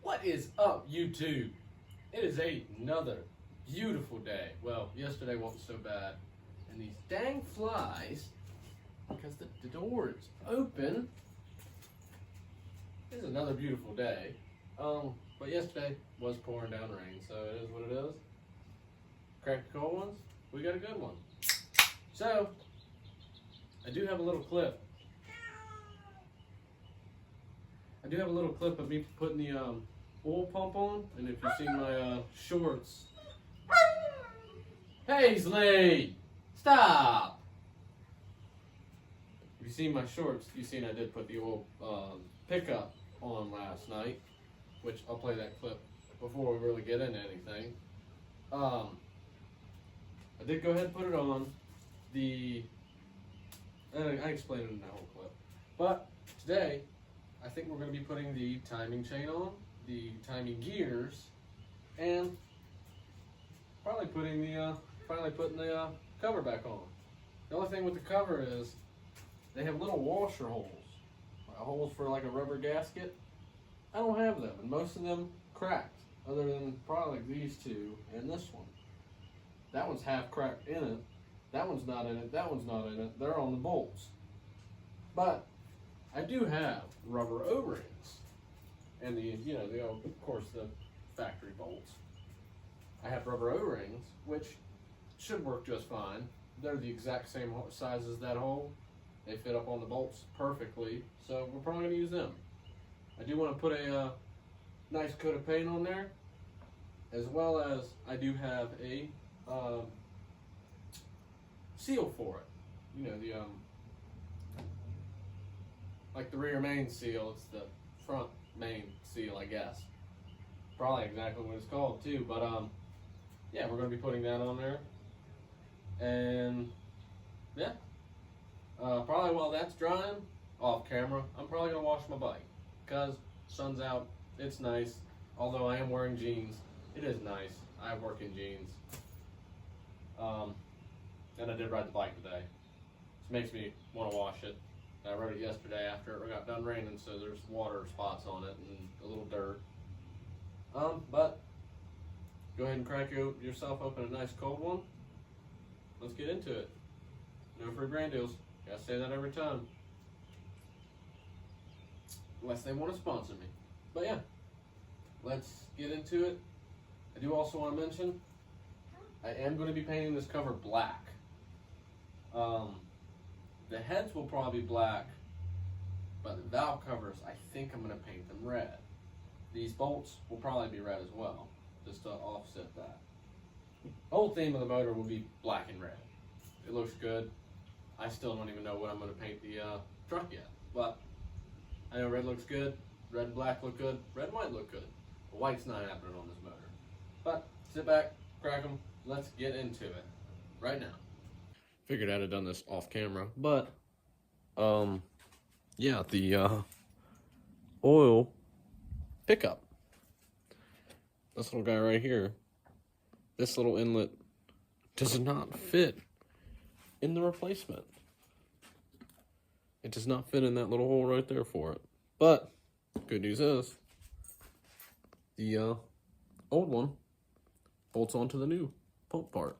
What is up, YouTube? It is another beautiful day. Well, yesterday wasn't so bad. And these dang flies, because the door is open, it is another beautiful day. But yesterday was pouring down rain, so it is what it is. Cracked the cold ones, we got a good one. So, I do have a little clip. Of me putting the oil pump on, and if you've seen my shorts. Paisley! Stop! If you've seen my shorts, you've seen I did put the oil pickup on last night, which I'll play that clip before we really get into anything. I did go ahead and put it on. I explained it in that whole clip. But today, I think we're going to be putting the timing chain on, the timing gears, and finally putting the cover back on. The only thing with the cover is they have little washer holes, holes for like a rubber gasket. I don't have them, and most of them cracked, other than probably like these two and this one. That one's half cracked in it. That one's not in it. That one's not in it. They're on the bolts. But I do have rubber O-rings, and of course the factory bolts. I have rubber O-rings, which should work just fine. They're the exact same size as that hole. They fit up on the bolts perfectly, so we're probably going to use them. I do want to put a nice coat of paint on there, as well as I do have a seal for it. Like the rear main seal, it's the front main seal, I guess. Probably exactly what it's called too, but yeah, we're going to be putting that on there. And yeah, probably while that's drying, off camera, I'm probably going to wash my bike, because sun's out, it's nice. Although I am wearing jeans, it is nice. I work in jeans. And I did ride the bike today. This makes me want to wash it. I rode it yesterday after it got done raining, so there's water spots on it and a little dirt. But go ahead and crack yourself open a nice cold one. Let's get into it. No free brand deals. Gotta say that every time. Unless they want to sponsor me. But yeah, let's get into it. I do also want to mention, I am going to be painting this cover black. The heads will probably be black, but the valve covers, I think I'm going to paint them red. These bolts will probably be red as well, just to offset that. The whole theme of the motor will be black and red. It looks good. I still don't even know what I'm going to paint the truck yet, but I know red looks good, red and black look good, red and white look good. The white's not happening on this motor. But sit back, crack them, let's get into it right now. Figured I'd have done this off camera, but yeah, the oil pickup, this little guy right here, this little inlet does not fit in the replacement. It does not fit in that little hole right there for it. But good news is the old one bolts onto the new pump part.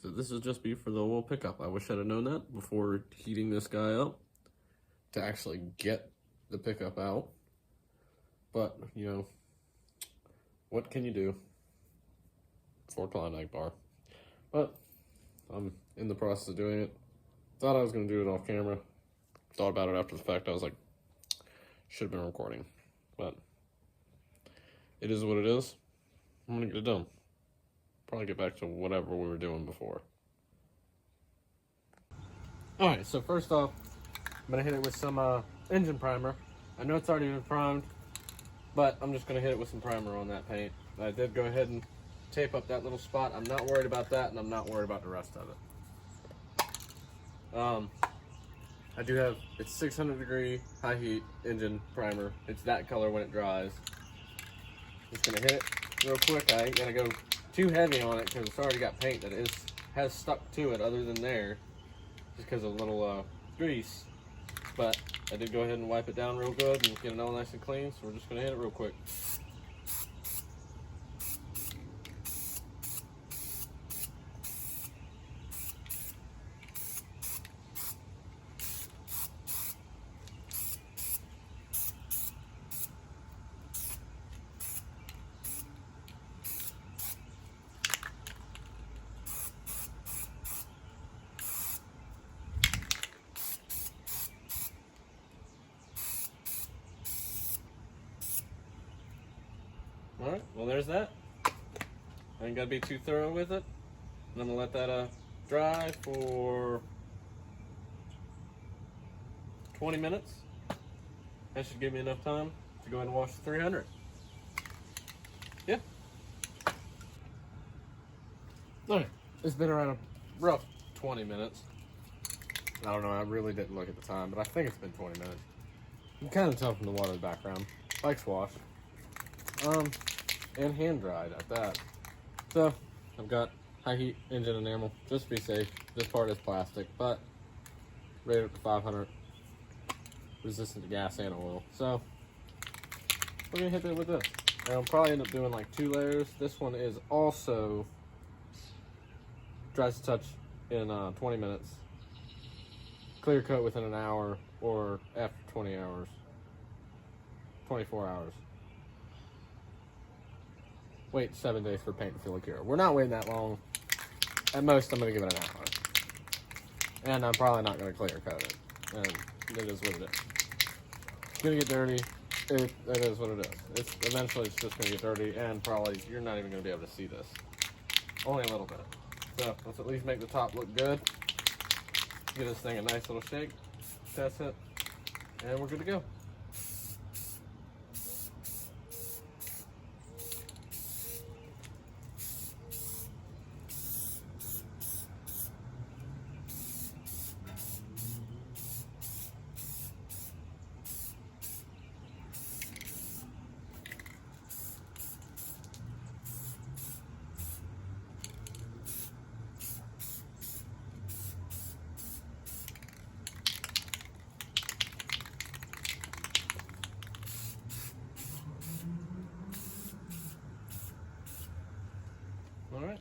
So this is just be for the oil pickup. I wish I'd have known that before heating this guy up to actually get the pickup out. But, what can you do for Klondike bar? But I'm in the process of doing it. Thought I was going to do it off camera. Thought about it after the fact. I was like, should have been recording. But it is what it is. I'm going to get it done. Probably get back to whatever we were doing before. Alright, so first off, I'm going to hit it with some engine primer. I know it's already been primed, but I'm just going to hit it with some primer on that paint. I did go ahead and tape up that little spot. I'm not worried about that, and I'm not worried about the rest of it. I do have, it's 600 degree high heat engine primer. It's that color when it dries. Just going to hit it real quick. I ain't going to go too heavy on it because it's already got paint that has stuck to it other than there, just because of a little grease. but I did go ahead and wipe it down real good and get it all nice and clean, so we're just gonna hit it real quick. Alright, well there's that. I ain't gotta be too thorough with it. And I'm gonna let that dry for 20 minutes. That should give me enough time to go ahead and wash the 300. Yeah. Alright, it's been around a rough 20 minutes. I don't know, I really didn't look at the time, but I think it's been 20 minutes. You can kind of tell from the water in the background. Bike's washed. And hand dried at that. So, I've got high heat engine enamel, just to be safe. This part is plastic, but rated up to 500, resistant to gas and oil. So, we're gonna hit it with this. And I'll probably end up doing like 2 layers. This one is also dries to touch in 20 minutes. Clear coat within an hour or after 20 hours. 24 hours. Wait 7 days for paint to feel cure. We're not waiting that long. At most, I'm going to give it an hour. And I'm probably not going to clear coat it. And it is what it is. It's going to get dirty. It is what it is. Eventually, it's just going to get dirty, and probably you're not even going to be able to see this. Only a little bit. So, let's at least make the top look good. Give this thing a nice little shake. Test it. And we're good to go. Alright,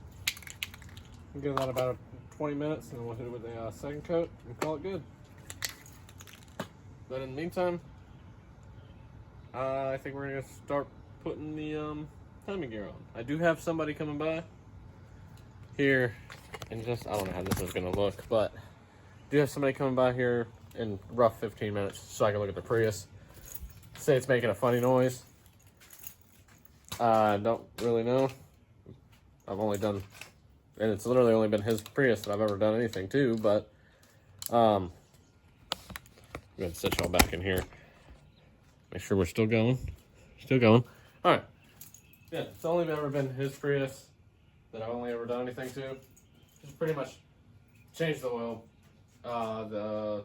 we'll give that about 20 minutes and then we'll hit it with a second coat and call it good. But in the meantime, I think we're going to start putting the timing gear on. I do have somebody coming by here and just, I don't know how this is going to look, but I do have somebody coming by here in rough 15 minutes so I can look at the Prius. Say it's making a funny noise. I don't really know. I've only done, and it's literally only been his Prius that I've ever done anything to, but, I'm going to set y'all back in here. Make sure we're still going. Still going. Alright. Yeah, it's only ever been his Prius that I've only ever done anything to. Just pretty much changed the oil. The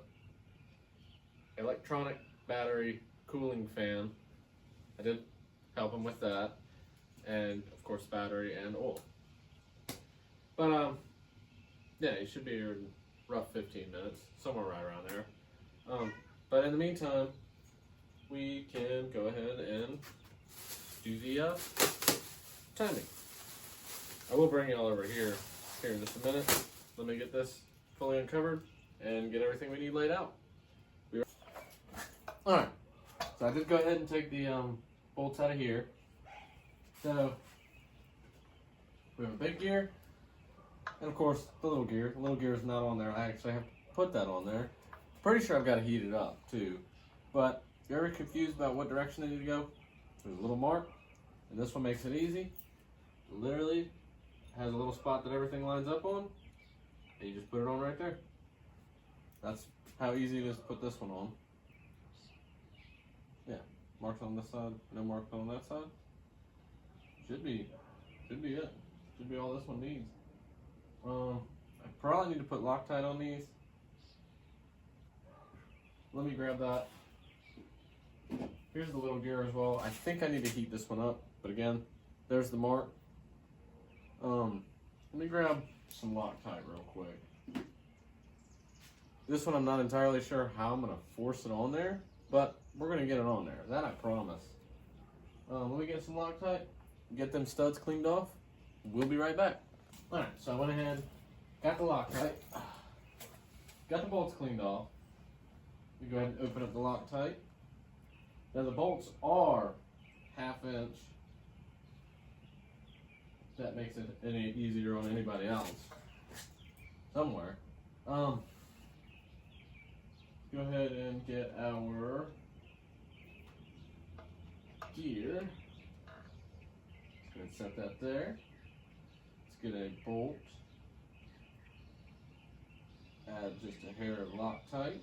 electronic battery cooling fan, I did help him with that. And, of course, battery and oil. But, yeah, he should be here in rough 15 minutes, somewhere right around there. But in the meantime, we can go ahead and do the timing. I will bring y'all over here in just a minute. Let me get this fully uncovered and get everything we need laid out. Alright, so I did go ahead and take the bolts out of here. So, we have a big gear, and of course, the little gear. The little gear is not on there. I actually have to put that on there. Pretty sure I've got to heat it up, too. But, if you're ever confused about what direction they need to go, there's a little mark, and this one makes it easy. Literally, has a little spot that everything lines up on, and you just put it on right there. That's how easy it is to put this one on. Yeah, marks on this side, no marks on that side. Should be it. Should be all this one needs. I probably need to put Loctite on these. Let me grab that. Here's the little gear as well. I think I need to heat this one up, but again, there's the mark. Let me grab some Loctite real quick. This one I'm not entirely sure how I'm gonna force it on there, but we're gonna get it on there. That I promise. Let me get some Loctite, get them studs cleaned off. We'll be right back. All right, so I went ahead, got the Loctite, got the bolts cleaned off. We go ahead and open up the Loctite. Now the bolts are 1/2 inch. That makes it any easier on anybody else. Somewhere. Go ahead and get our gear. Just gonna set that there. Let's get a bolt. Add just a hair of Loctite.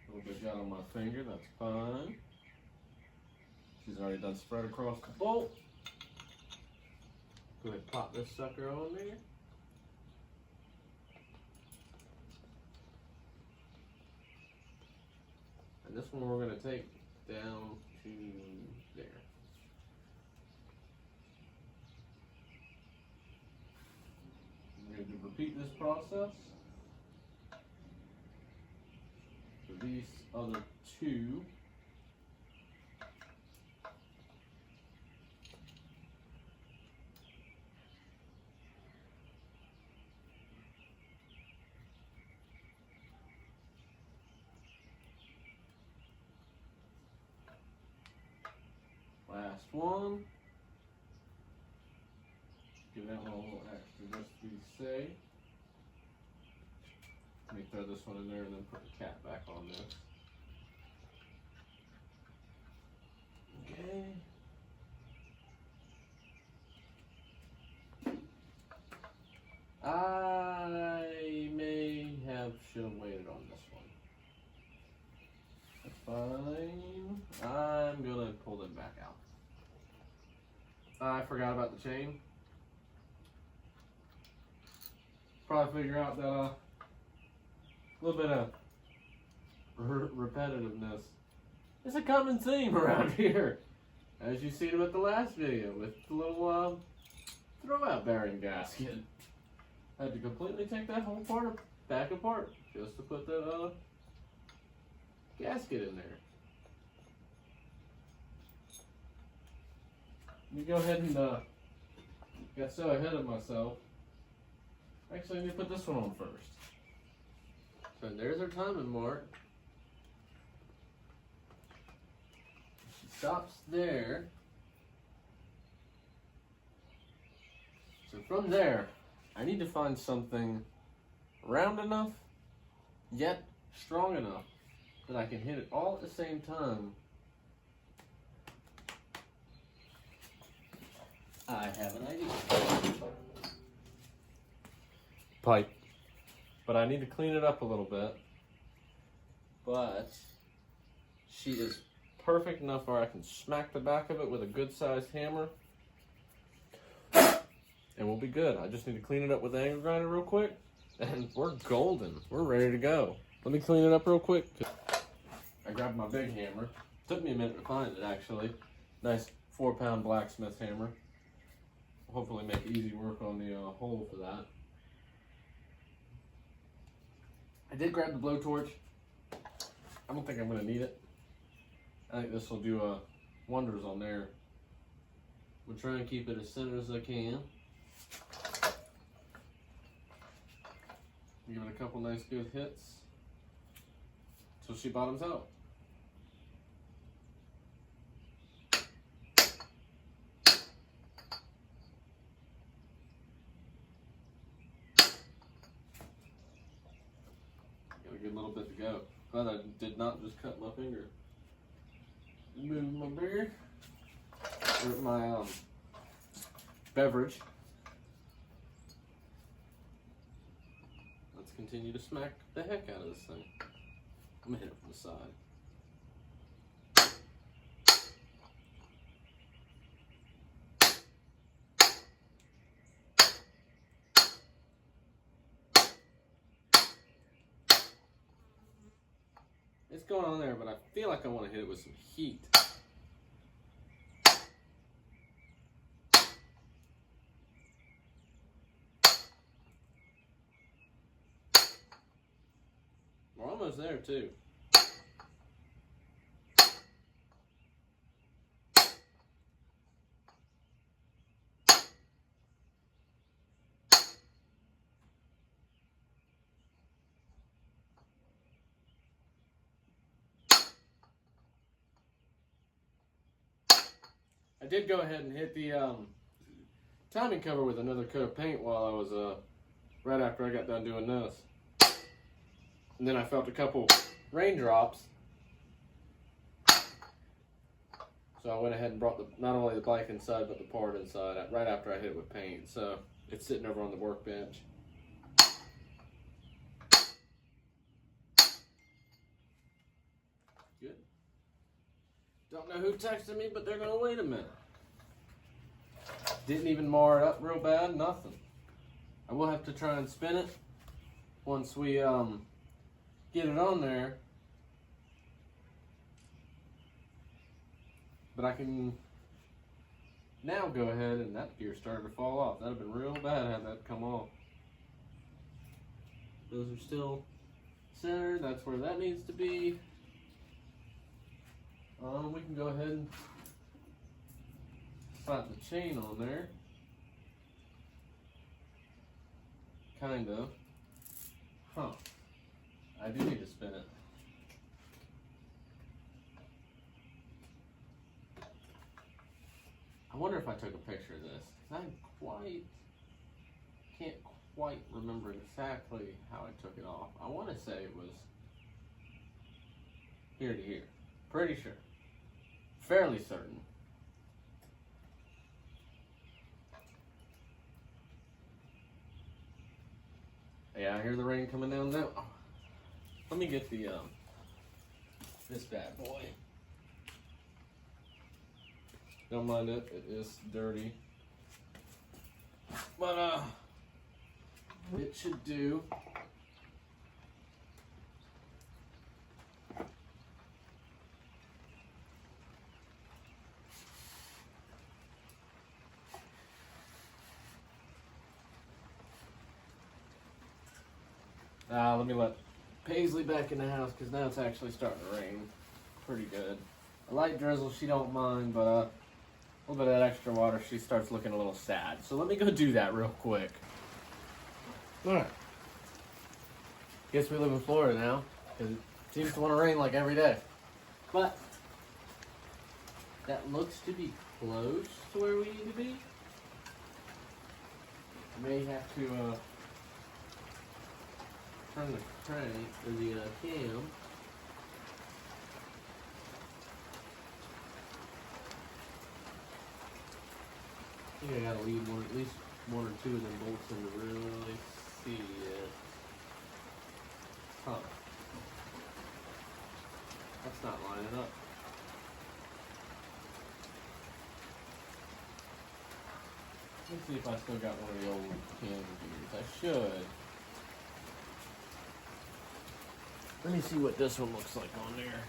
A little bit got on my finger, that's fine. She's already done spread across the bolt. Go ahead and pop this sucker on there. And this one we're going to take down to there. We're going to repeat this process for these other two. Last one. Give that one a little extra just to be safe. Let me throw this one in there and then put the cap back on this. Okay. I should have waited on this one. That's fine. I'm gonna pull them back out. I forgot about the chain. Probably figure out that a little bit of repetitiveness is a common theme around here, as you seen with the last video with the little throwout bearing gasket. I had to completely take that whole part back apart just to put the gasket in there. Let me go ahead and got so ahead of myself. Actually, let me put this one on first. So there's our timing mark. She stops there. So from there, I need to find something round enough, yet strong enough that I can hit it all at the same time. I have an idea. Pipe. But I need to clean it up a little bit. But she is perfect enough where I can smack the back of it with a good sized hammer. And we'll be good. I just need to clean it up with the angle grinder real quick. And we're golden. We're ready to go. Let me clean it up real quick. I grabbed my big hammer. Took me a minute to find it, actually. Nice 4-pound blacksmith hammer. Hopefully make easy work on the hole for that. I did grab the blowtorch. I don't think I'm going to need it. I think this will do wonders on there. We'll try and keep it as centered as I can. Give it a couple nice good hits till she bottoms out. Got a good little bit to go. Glad I did not just cut my finger. Move my beer, or my beverage. Let's continue to smack the heck out of this thing. I'm gonna hit it from the side. It's going on there, but I feel like I want to hit it with some heat. almost there too. I did go ahead and hit the timing cover with another coat of paint while I was right after I got done doing this. And then I felt a couple raindrops. So I went ahead and brought not only the bike inside, but the part inside right after I hit it with paint. So it's sitting over on the workbench. Good. Don't know who texted me, but they're gonna wait a minute. Didn't even mar it up real bad, nothing. I will have to try and spin it once we get it on there. But I can now go ahead, and that gear started to fall off. That'd have been real bad had that come off. Those are still centered. That's where that needs to be. We can go ahead and slap the chain on there. Kind of. Huh. I do need to spin it. I wonder if I took a picture of this. I can't quite remember exactly how I took it off. I want to say it was here to here. Pretty sure. Fairly certain. Yeah, I hear the rain coming down now. Oh, let me get the this bad boy. Don't mind it, it is dirty. But it should do. Let me let Paisley back in the house because now it's actually starting to rain pretty good. A light drizzle she don't mind, but a little bit of that extra water she starts looking a little sad. So let me go do that real quick. Alright. Guess we live in Florida now because it seems to want to rain like every day. But that looks to be close to where we need to be. I may have to turn the crank or the cam. I think I gotta leave at least one or two of them bolts in to really see it. Huh. That's not lining up. Let's see if I still got one of the old cam gears. I should. Let me see what this one looks like on there.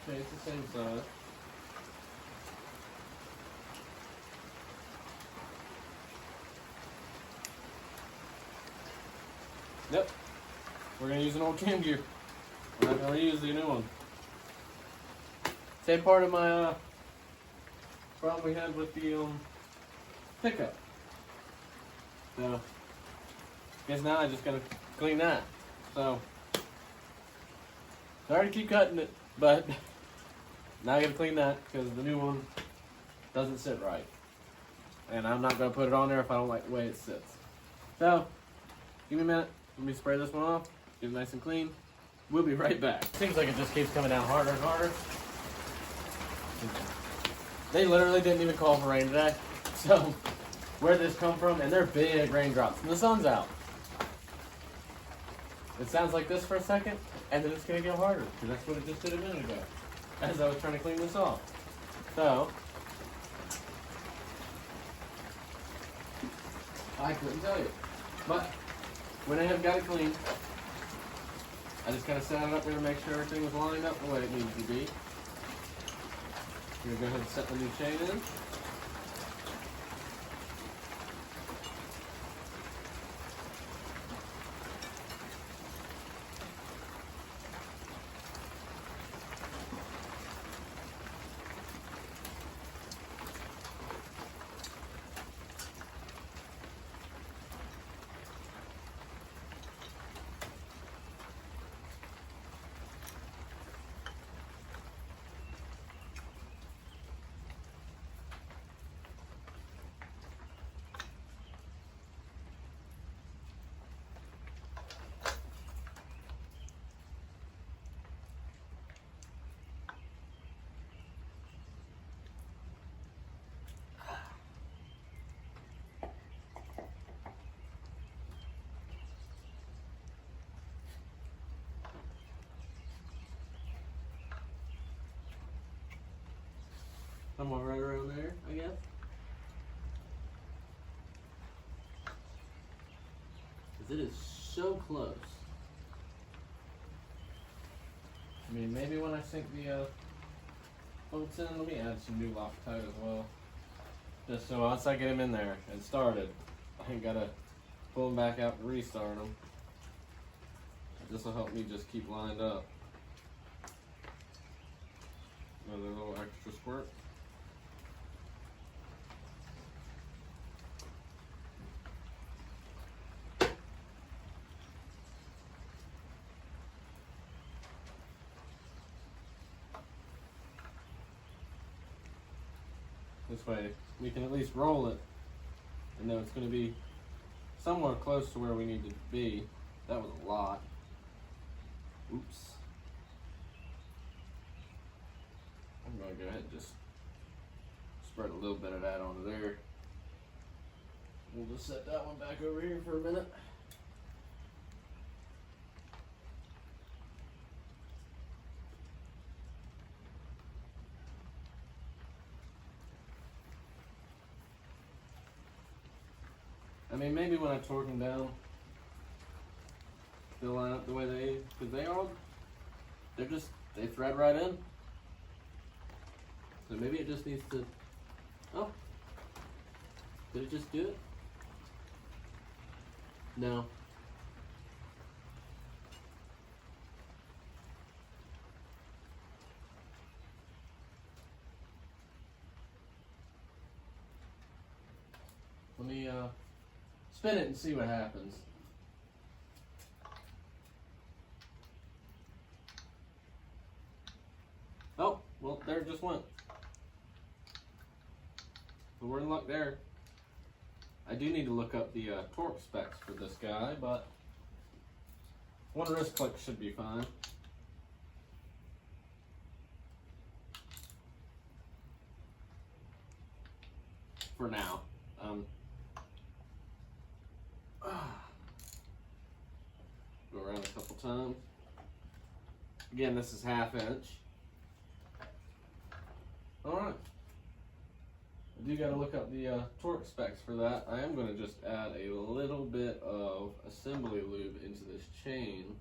Okay, it's the same size. Yep. We're going to use an old cam gear. We're not going to use the new one. Same part of my problem we had with the pickup. So, guess now I just gotta clean that. So, sorry to keep cutting it, but now I gotta clean that because the new one doesn't sit right. And I'm not gonna put it on there if I don't like the way it sits. So, give me a minute. Let me spray this one off, get it nice and clean. We'll be right back. Seems like it just keeps coming down harder and harder. They literally didn't even call for rain today. So, where this come from, and they're big raindrops, and the sun's out. It sounds like this for a second, and then it's going to get harder, because that's what it just did a minute ago, as I was trying to clean this off. So, I couldn't tell you. But, when I have got it clean, I just kind of sat it up there to make sure everything was lined up the way it needed to be. I'm going to go ahead and set the new chain in. Somewhere right around there, I guess. Because it is so close. I mean, maybe when I sink the bolts in, let me add some new Loctite as well. Just so once I get them in there and started, I ain't gotta pull them back out and restart them. This will help me just keep lined up. Another little extra squirt. This way we can at least roll it and know it's going to be somewhere close to where we need to be. That was a lot. Oops. I'm going to go ahead and just spread a little bit of that onto there. We'll just set that one back over here for a minute. I mean, maybe when I torque them down, they'll line up the way because they thread right in. So maybe it just needs to, oh, did it just do it? No. Let me spin it and see what happens. Oh, well, there it just went. So we're in luck there. I do need to look up the torque specs for this guy, but one wrist click should be fine. For now. Go around a couple times. Again, this is 1/2 inch. Alright. I do got to look up the torque specs for that. I am going to just add a little bit of assembly lube into this chain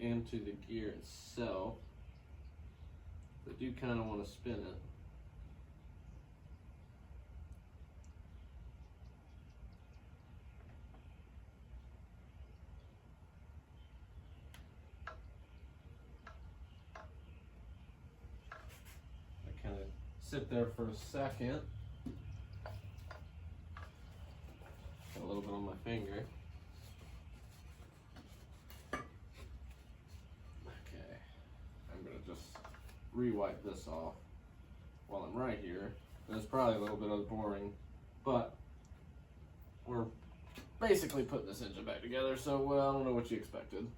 and to the gear itself. I do kind of want to spin it. Sit there for a second. Got a little bit on my finger. Okay, I'm gonna just re-wipe this off while I'm right here. There's probably a little bit of boring, but we're basically putting this engine back together, so I don't know what you expected.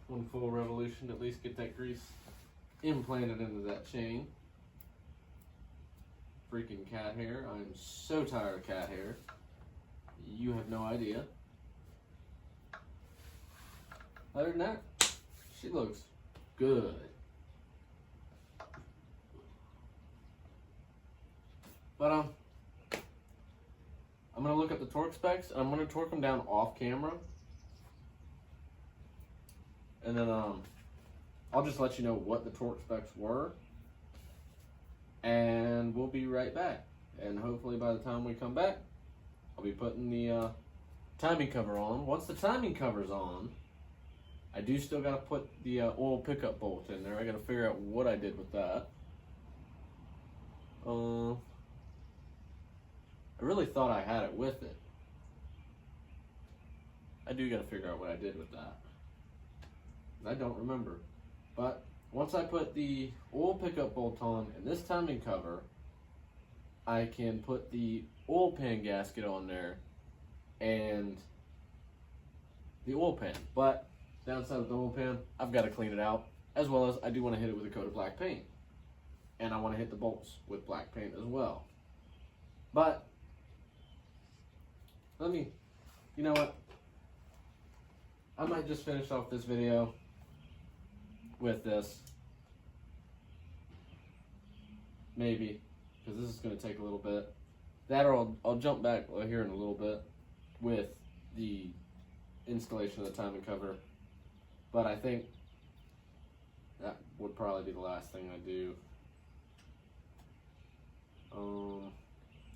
One full revolution to at least get that grease implanted into that chain. Freaking cat hair. I'm so tired of cat hair. You have no idea. Other than that, she looks good. But I'm gonna look at the torque specs and I'm gonna torque them down off camera. And then I'll just let you know what the torque specs were. And we'll be right back. And hopefully by the time we come back, I'll be putting the timing cover on. Once the timing cover's on, I do still got to put the oil pickup bolt in there. I got to figure out what I did with that. I really thought I had it with it. I do got to figure out what I did with that. I don't remember. But once I put the oil pickup bolt on and this timing cover, I can put the oil pan gasket on there and the oil pan. But downside of the oil pan, I've got to clean it out, as well as I do want to hit it with a coat of black paint. And I want to hit the bolts with black paint as well. But, you know what? I might just finish off this video with this. Maybe, because this is going to take a little bit. That, or I'll jump back here in a little bit with the installation of the timing cover. But I think that would probably be the last thing I do.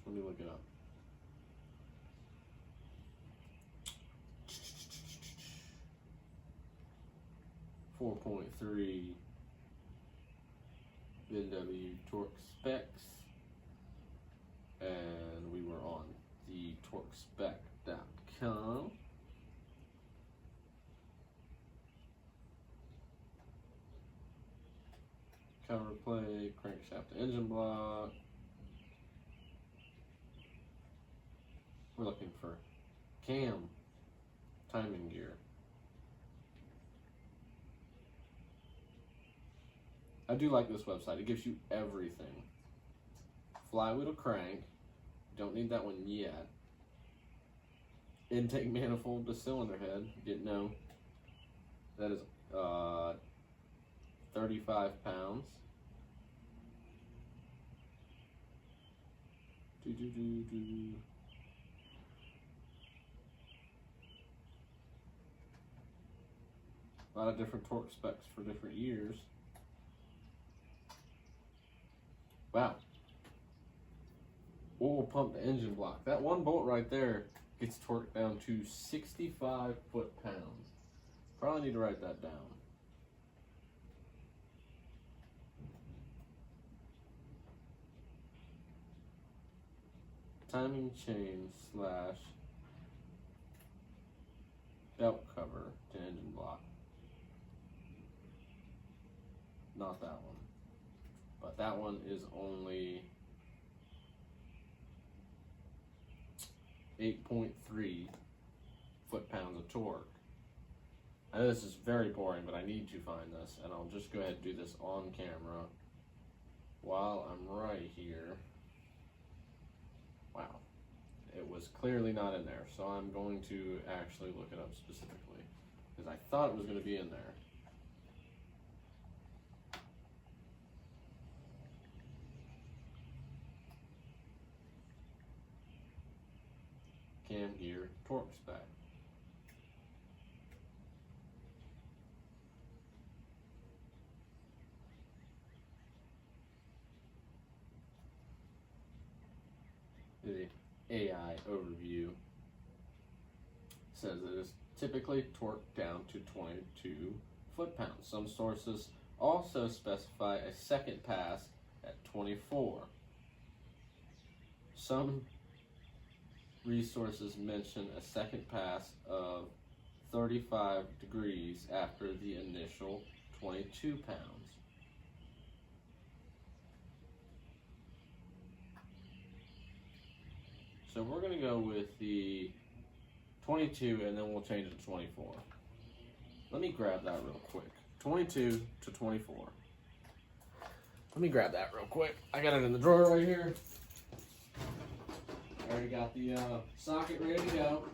Let me look it up. .3 BMW torque specs, and we were on the torquespec.com. Cover plate, crankshaft to engine block. We're looking for cam, timing gear. I do like this website. It gives you everything. Flywheel crank. Don't need that one yet. Intake manifold to cylinder head. Didn't know. That is 35 pounds. A lot of different torque specs for different years. Wow. Oil pump to engine block. That one bolt right there gets torqued down to 65 foot-pounds. Probably need to write that down. Timing chain slash belt cover to engine block. Not that one. But that one is only 8.3 foot-pounds of torque. I know this is very boring, but I need to find this, and I'll just go ahead and do this on camera while I'm right here. Wow. It was clearly not in there, so I'm going to actually look it up specifically, because I thought it was going to be in there. Cam gear torque spec. The AI overview says it is typically torqued down to 22 foot-pounds. Some sources also specify a second pass at 24. Some resources mention a second pass of 35 degrees after the initial 22 pounds. So we're going to go with the 22 and then we'll change it to 24. Let me grab that real quick. 22 to 24. Let me grab that real quick. I got it in the drawer right here. I already got the socket ready to go.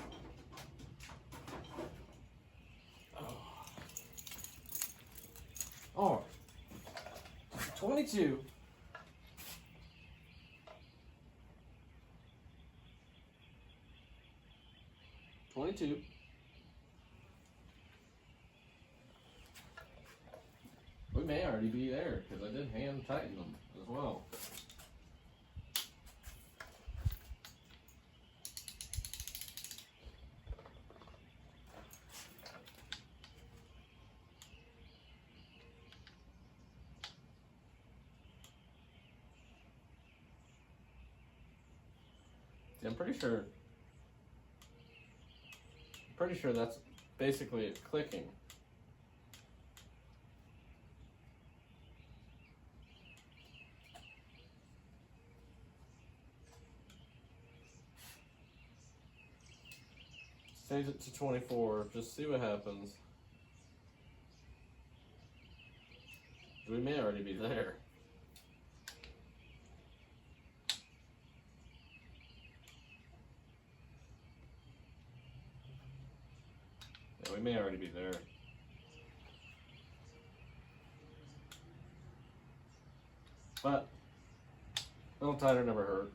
All right. 22. We may already be there because I did hand tighten them as well. See, I'm pretty sure that's basically it clicking. Change it to 24. Just see what happens. We may already be there. Yeah, we may already be there. But a little tighter never hurt.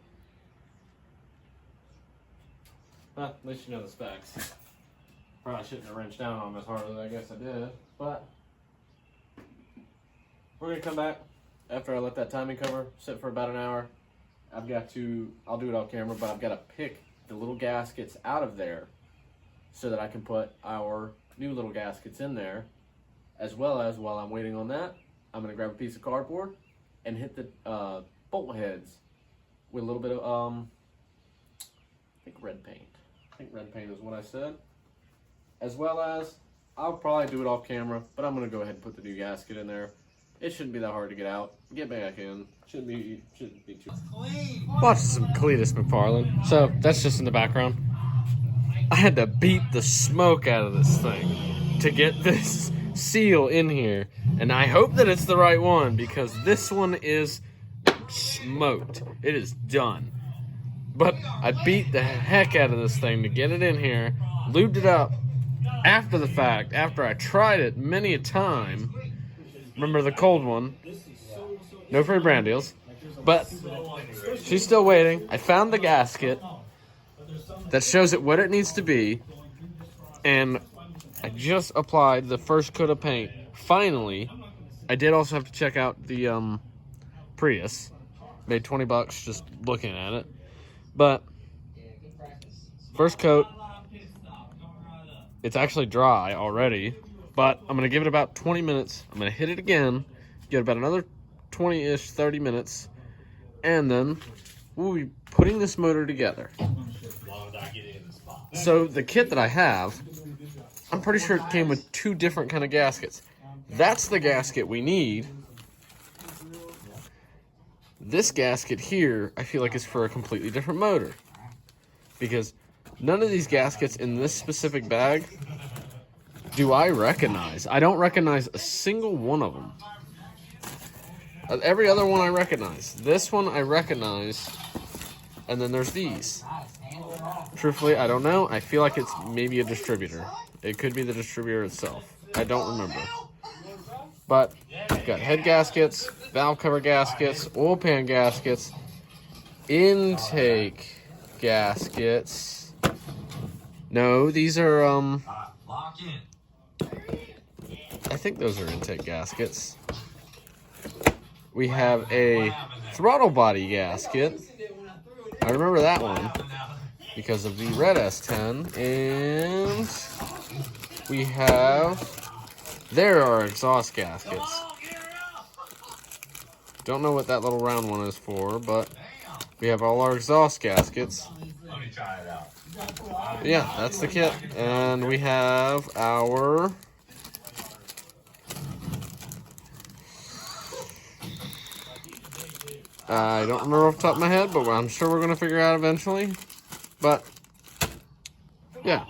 Well, at least you know the specs. Probably shouldn't have wrenched down on them as hard as I guess I did, but we're gonna come back after I let that timing cover sit for about an hour. I'll do it off camera, but I've got to pick the little gaskets out of there so that I can put our new little gaskets in there, as well as while I'm waiting on that, I'm gonna grab a piece of cardboard and hit the bolt heads with a little bit of, I think red paint. I think red paint is what I said. As well as, I'll probably do it off camera, but I'm gonna go ahead and put the new gasket in there. It shouldn't be that hard to get out. Get back in. Shouldn't be too. Watching some Cletus McFarland. So that's just in the background. I had to beat the smoke out of this thing to get this seal in here, and I hope that it's the right one because this one is smoked. It is done. But I beat the heck out of this thing to get it in here, lubed it up after the fact, after I tried it many a time. Remember the cold one? No free brand deals. But she's still waiting. I found the gasket that shows it what it needs to be. And I just applied the first coat of paint. Finally, I did also have to check out the Prius. Made $20 just looking at it. But first coat, it's actually dry already. But I'm going to give it about 20 minutes. I'm going to hit it again, get about another 20-ish, 30 minutes, and then we'll be putting this motor together. So the kit that I have, I'm pretty sure it came with 2 different kind of gaskets. That's the gasket we need. This gasket here, I feel like is for a completely different motor. Because none of these gaskets in this specific bag do I recognize. I don't recognize a single one of them. Every other one I recognize. This one I recognize. And then there's these. Truthfully, I don't know. I feel like it's maybe a distributor. It could be the distributor itself. I don't remember. But we've got head gaskets, valve cover gaskets, oil pan gaskets, intake gaskets. No, these are I think those are intake gaskets. We have a throttle body gasket. I remember that one because of the red S10. And we have, there are exhaust gaskets. Don't know what that little round one is for, but we have all our exhaust gaskets. Let me try it out. Yeah, that's the kit. And we have our I don't remember off the top of my head, but I'm sure we're going to figure it out eventually. But, yeah.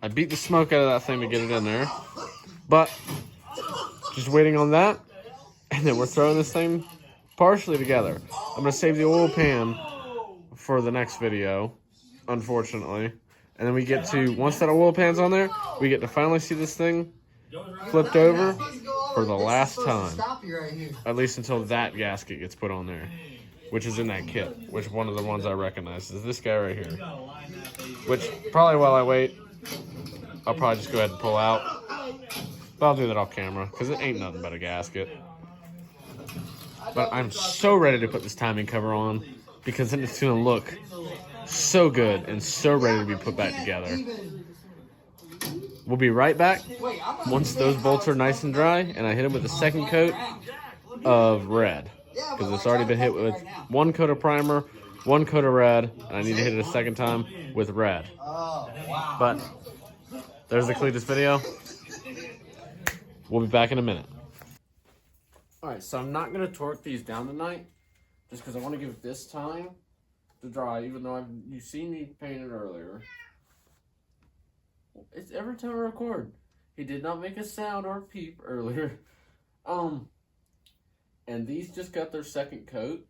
I beat the smoke out of that thing to get it in there. But, just waiting on that. And then we're throwing this thing partially together. I'm going to save the oil pan for the next video, unfortunately. And then we get to, once that oil pan's on there, we get to finally see this thing flipped over for the last time. At least until that gasket gets put on there, which is in that kit, which one of the ones I recognize is this guy right here. Which, probably while I wait, I'll probably just go ahead and pull out. But I'll do that off camera, because it ain't nothing but a gasket. But I'm so ready to put this timing cover on, because then it's going to look so good and so ready to be put back together. We'll be right back once those bolts are nice and dry, and I hit them with a second coat of red. Because it's already been hit with one coat of primer, one coat of red, and I need to hit it a second time with red. But there's the Cletus video. We'll be back in a minute. Alright, so I'm not going to torque these down tonight, just because I want to give this time to dry, even though you've seen me paint it earlier. It's every time I record. He did not make a sound or a peep earlier. And these just got their second coat.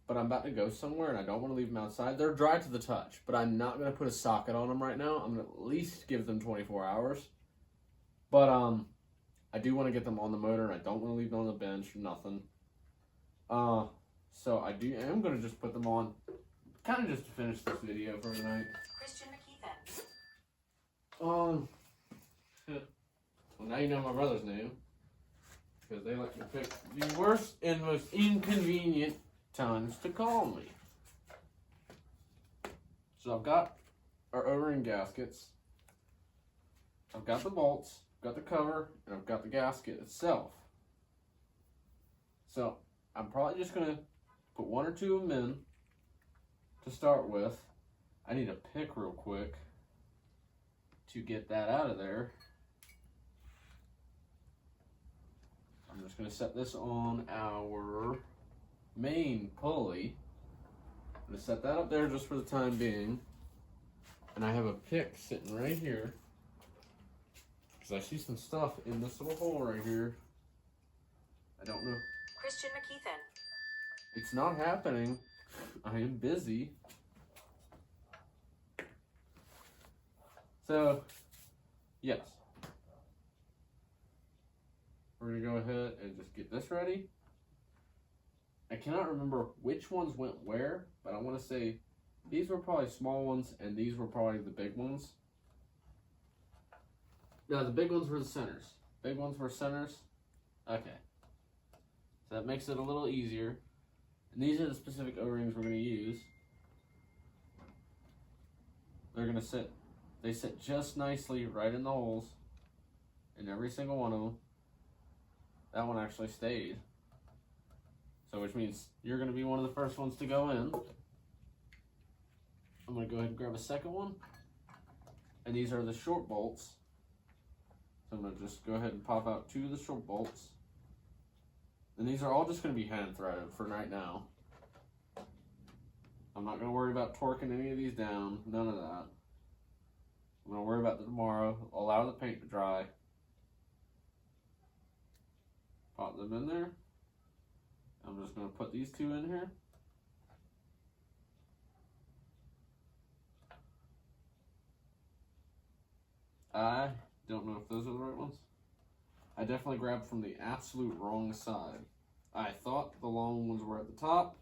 But I'm about to go somewhere and I don't want to leave them outside. They're dry to the touch, but I'm not going to put a socket on them right now. I'm going to at least give them 24 hours. But I do want to get them on the motor and I don't want to leave them on the bench or nothing. So I am going to just put them on, kind of just to finish this video for tonight. Christian McKeithen. Well, now you know my brother's name. Because they like to pick the worst and most inconvenient times to call me. So I've got our O-ring gaskets. I've got the bolts, I've got the cover, and I've got the gasket itself. So I'm probably just going to put one or two of them in to start with. I need a pick real quick to get that out of there. I'm just going to set this on our main pulley. I'm going to set that up there just for the time being. And I have a pick sitting right here, because I see some stuff in this little hole right here. I don't know. Christian McKeithen. It's not happening. I am busy. So, yes. We're going to go ahead and just get this ready. I cannot remember which ones went where, but I want to say these were probably small ones and these were probably the big ones. No, the big ones were the centers. Big ones were centers. Okay. So that makes it a little easier. And these are the specific O-rings we're going to use. They're going to sit, they sit just nicely right in the holes in every single one of them. That one actually stayed. So which means you're going to be one of the first ones to go in. I'm going to go ahead and grab a second one. And these are the short bolts. So I'm going to just go ahead and pop out two of the short bolts. And these are all just going to be hand threaded for right now. I'm not going to worry about torquing any of these down. None of that. I'm going to worry about that tomorrow. Allow the paint to dry. Pop them in there. I'm just going to put these two in here. I don't know if those are the right ones. I definitely grabbed from the absolute wrong side. I thought the long ones were at the top.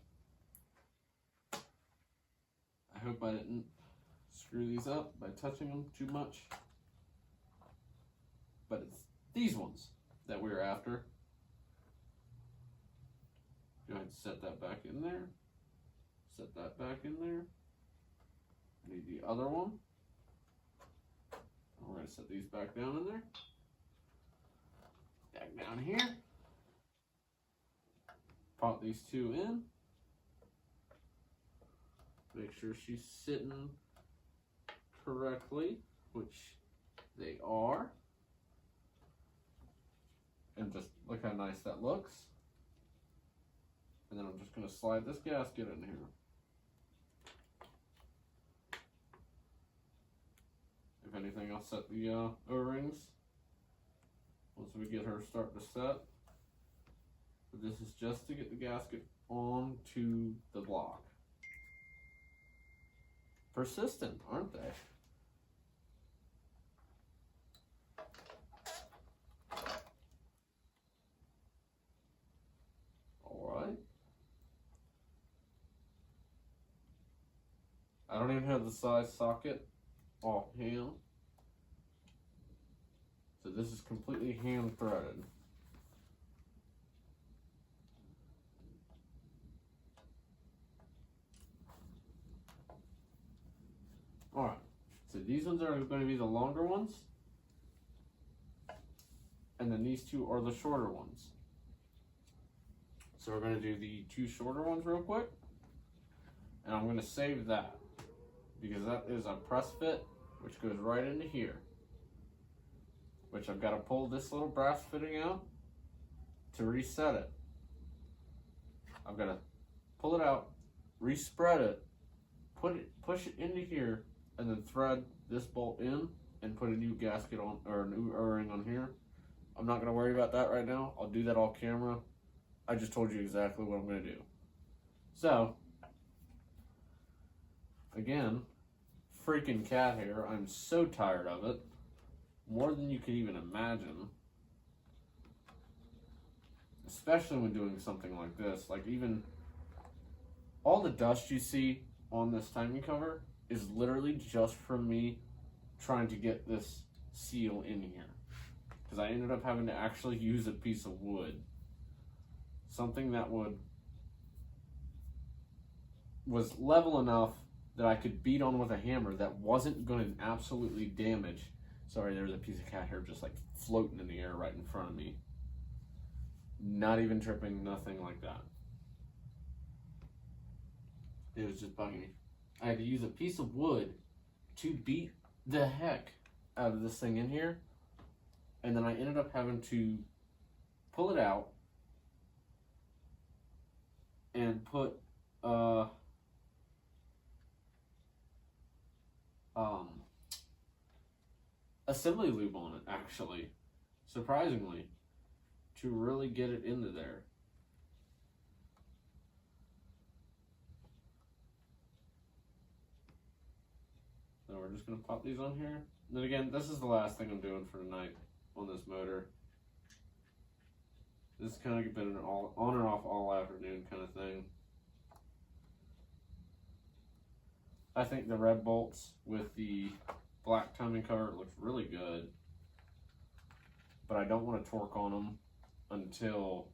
I hope I didn't screw these up by touching them too much. But it's these ones that we're after. Go ahead and set that back in there. Set that back in there. I need the other one. We're going to set these back down in there. Back down here. Pop these two in. Make sure she's sitting correctly, which they are. And just look how nice that looks. And then I'm just going to slide this gasket in here. If anything, I'll set the O-rings once we get her starting to set. But this is just to get the gasket onto the block. Persistent, aren't they? All right. I don't even have the size socket offhand. So this is completely hand threaded. Alright, so these ones are going to be the longer ones. And then these two are the shorter ones. So we're going to do the two shorter ones real quick. And I'm going to save that, because that is a press fit, which goes right into here. Which I've got to pull this little brass fitting out to reset it. I've got to pull it out, respread it, push it into here, and then thread this bolt in and put a new gasket on, or a new O-ring on here. I'm not going to worry about that right now. I'll do that off camera. I just told you exactly what I'm going to do. So, again, freaking cat hair. I'm so tired of it. More than you can even imagine. Especially when doing something like this. Like, even all the dust you see on this timing cover is literally just from me trying to get this seal in here. Because I ended up having to actually use a piece of wood. Something that was level enough that I could beat on with a hammer that wasn't going to absolutely damage. Sorry, there's a piece of cat hair just like floating in the air right in front of me. Not even tripping, nothing like that. It was just bugging me. I had to use a piece of wood to beat the heck out of this thing in here. And then I ended up having to pull it out and put assembly lube on it, actually, surprisingly, to really get it into there. So we're just going to pop these on here. And then again, this is the last thing I'm doing for tonight on this motor. This has kind of been an all on and off all afternoon kind of thing. I think the red bolts with the black timing cover looks really good, but I don't want to torque on them until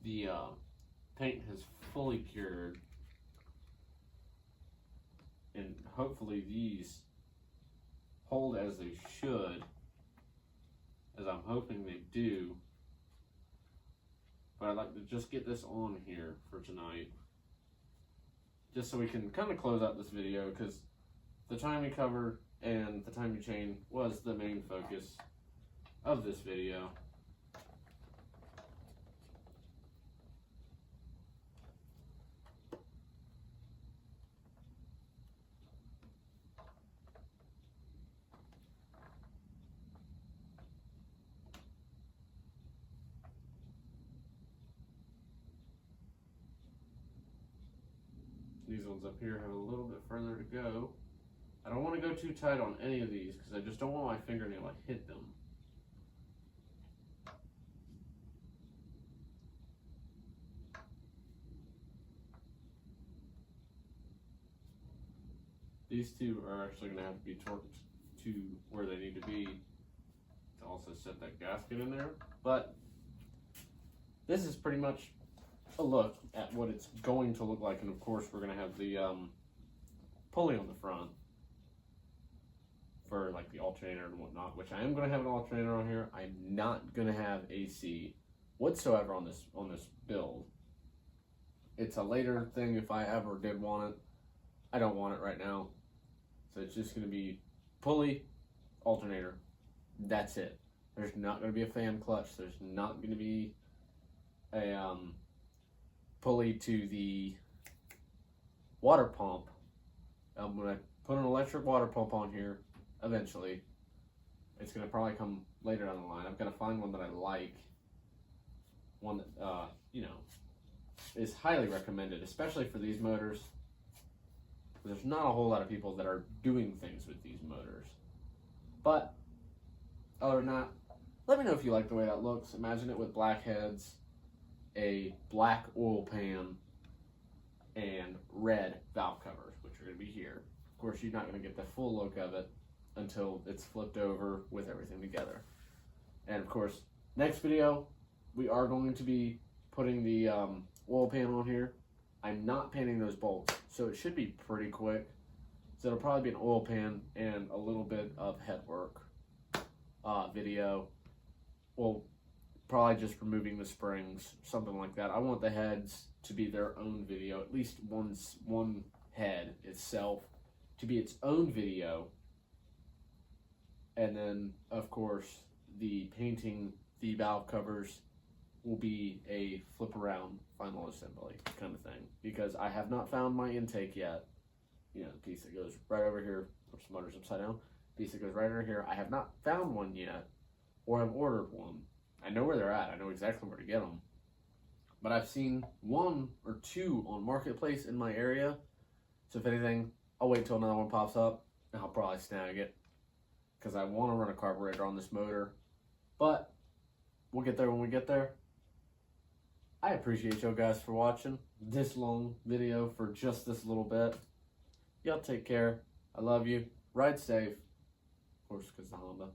the paint has fully cured, and hopefully these hold as they should, as I'm hoping they do. But I'd like to just get this on here for tonight, just so we can kind of close out this video, because the timing cover and the timing chain was the main focus of this video. These ones up here have a little bit further to go. I don't want to go too tight on any of these because I just don't want my fingernail to hit them. These two are actually going to have to be torqued to where they need to be to also set that gasket in there. But this is pretty much a look at what it's going to look like, and of course we're going to have the pulley on the front for like the alternator and whatnot, which I am going to have an alternator on here. I'm not going to have AC whatsoever on this build. It's a later thing if I ever did want it. I don't want it right now, so it's just going to be pulley, alternator. That's it. There's not going to be a fan clutch. There's not going to be a pulley to the water pump. I'm going to put an electric water pump on here eventually. It's going to probably come later down the line. I've got to find one that I like. One that, you know, is highly recommended, especially for these motors. There's not a whole lot of people that are doing things with these motors. But, other than that, let me know if you like the way that looks. Imagine it with black heads, a black oil pan, and red valve covers, which are going to be here. Of course, you're not going to get the full look of it until it's flipped over with everything together. And of course, next video, we are going to be putting the oil pan on here. I'm not painting those bolts, so it should be pretty quick. So it'll probably be an oil pan and a little bit of head work video. Well, probably just removing the springs, something like that. I want the heads to be their own video, at least one head itself to be its own video. And then, of course, the painting the valve covers will be a flip around final assembly kind of thing, because I have not found my intake yet, you know, the piece that goes right over here, which the motor's upside down, piece that goes right over here. I have not found one yet, or have ordered one. I know where they're at. I know exactly where to get them. But I've seen 1 or 2 on Marketplace in my area. So if anything, I'll wait till another one pops up, and I'll probably snag it. Because I want to run a carburetor on this motor. But we'll get there when we get there. I appreciate y'all guys for watching this long video for just this little bit. Y'all take care. I love you. Ride safe. Of course, because the Honda.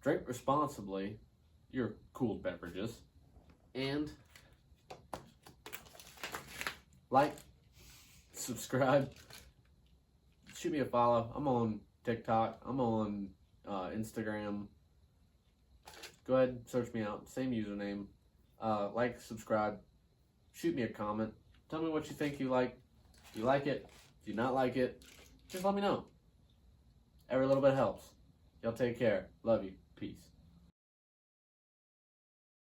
Drink responsibly. Your cooled beverages. And like, subscribe, shoot me a follow. I'm on TikTok. I'm on Instagram. Go ahead, search me out. Same username. Like, subscribe, shoot me a comment. Tell me what you think you like. If you like it, if you not like it, just let me know. Every little bit helps. Y'all take care. Love you. Peace.